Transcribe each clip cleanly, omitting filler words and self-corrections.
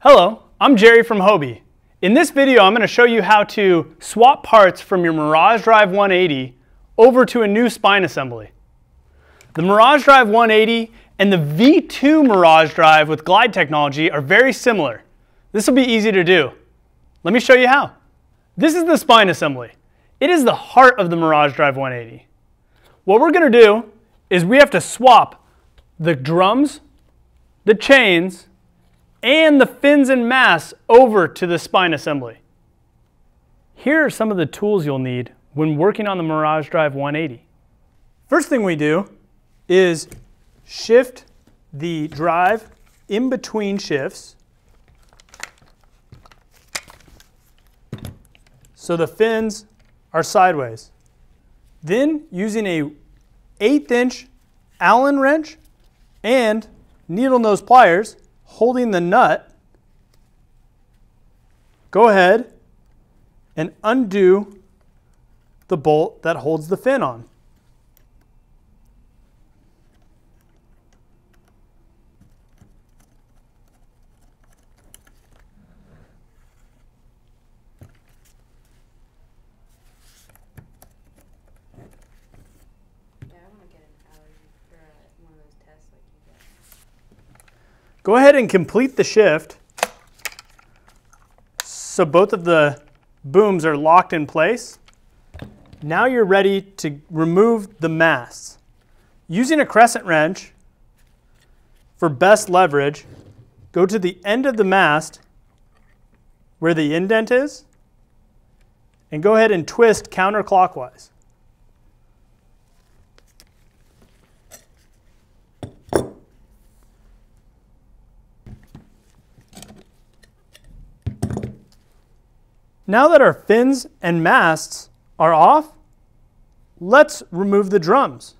Hello, I'm Jerry from Hobie. In this video, I'm going to show you how to swap parts from your MirageDrive 180 over to a new spine assembly. The MirageDrive 180 and the V2 MirageDrive with glide technology are very similar. This will be easy to do. Let me show you how. This is the spine assembly. It is the heart of the MirageDrive 180. What we're going to do is we have to swap the drums, the chains, and the fins and masts over to the spine assembly. Here are some of the tools you'll need when working on the MirageDrive 180. First thing we do is shift the drive in between shifts so the fins are sideways. Then, using a 1/8" Allen wrench and needle nose pliers, holding the nut, go ahead and undo the bolt that holds the fin on. Go ahead and complete the shift so both of the booms are locked in place. Now you're ready to remove the masts. Using a crescent wrench for best leverage, go to the end of the mast where the indent is and go ahead and twist counterclockwise. Now that our fins and masts are off, let's remove the drums.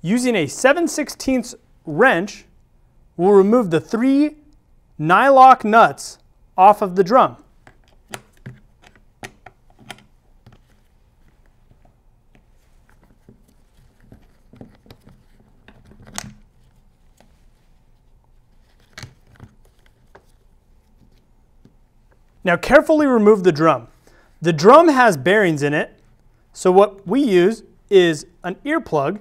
Using a 7/16 wrench, we'll remove the 3 nylock nuts off of the drum. Now carefully remove the drum. The drum has bearings in it, so what we use is an earplug,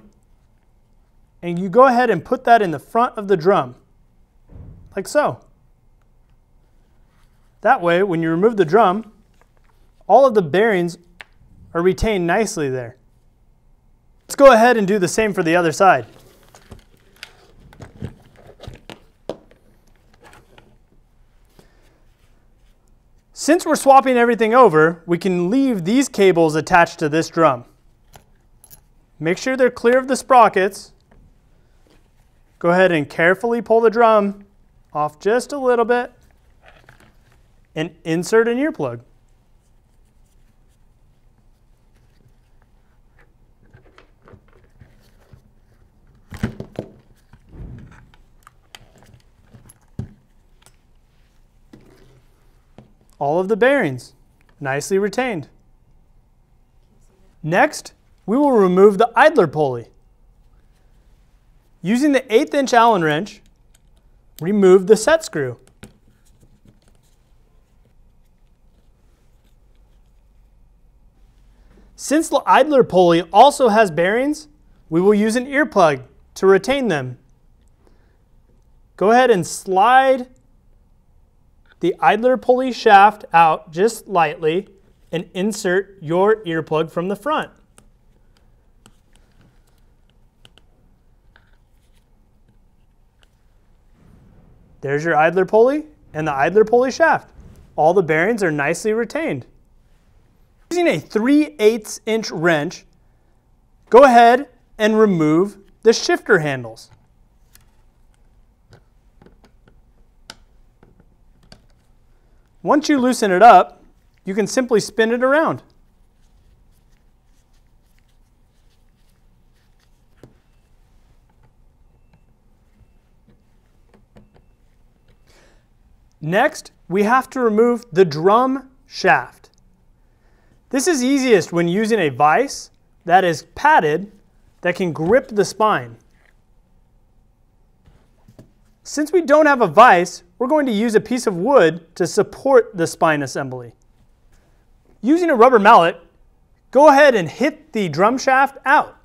and you go ahead and put that in the front of the drum, like so. That way, when you remove the drum, all of the bearings are retained nicely there. Let's go ahead and do the same for the other side. Since we're swapping everything over, we can leave these cables attached to this drum. Make sure they're clear of the sprockets. Go ahead and carefully pull the drum off just a little bit and insert an earplug. All of the bearings nicely retained. Next, we will remove the idler pulley. Using the 1/8" Allen wrench, remove the set screw. Since the idler pulley also has bearings, we will use an earplug to retain them. Go ahead and slide the idler pulley shaft out just lightly and insert your earplug from the front. There's your idler pulley and the idler pulley shaft. All the bearings are nicely retained. Using a 3/8" wrench, go ahead and remove the shifter handles. Once you loosen it up, you can simply spin it around. Next, we have to remove the drum shaft. This is easiest when using a vise that is padded that can grip the spine. Since we don't have a vise, we're going to use a piece of wood to support the spine assembly. Using a rubber mallet, go ahead and hit the drum shaft out.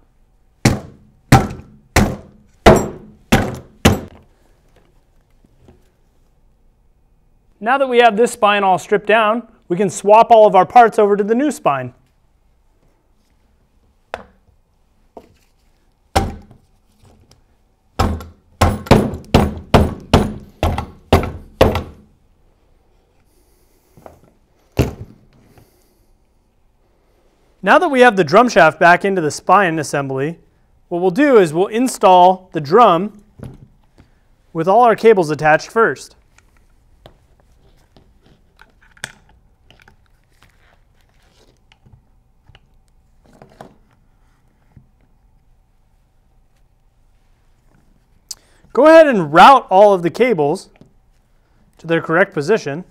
Now that we have this spine all stripped down, we can swap all of our parts over to the new spine. Now that we have the drum shaft back into the spine assembly, what we'll do is we'll install the drum with all our cables attached first. Go ahead and route all of the cables to their correct position.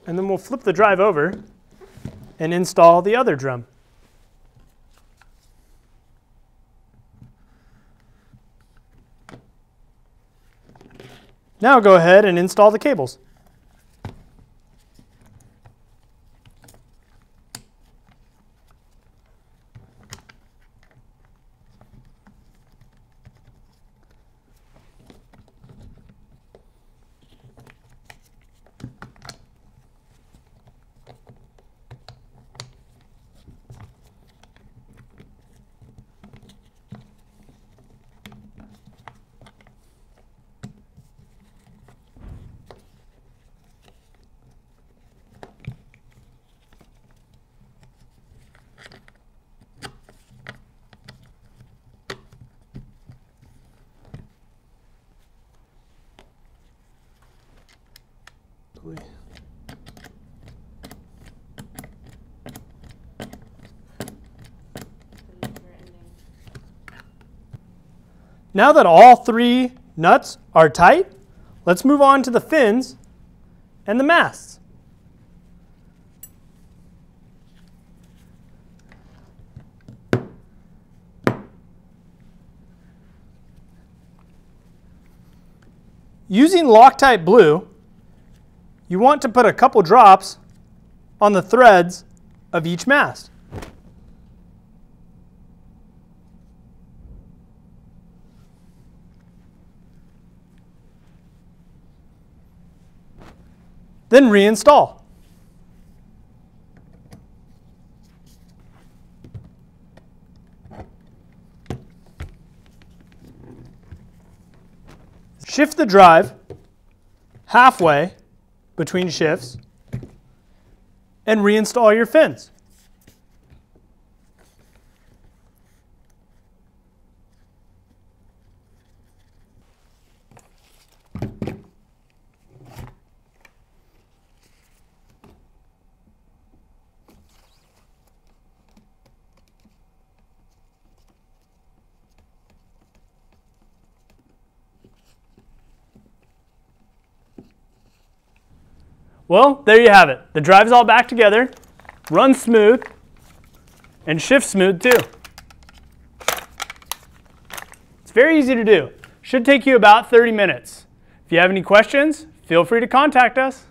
And then we'll flip the drive over and install the other drum. Now go ahead and install the cables. Now that all three nuts are tight, let's move on to the fins and the masts. Using Loctite glue, you want to put a couple drops on the threads of each mast. Then reinstall. Shift the drive halfway between shifts and reinstall your fins. Well, there you have it. The drive's all back together, runs smooth, and shifts smooth too. It's very easy to do. Should take you about 30 minutes. If you have any questions, feel free to contact us.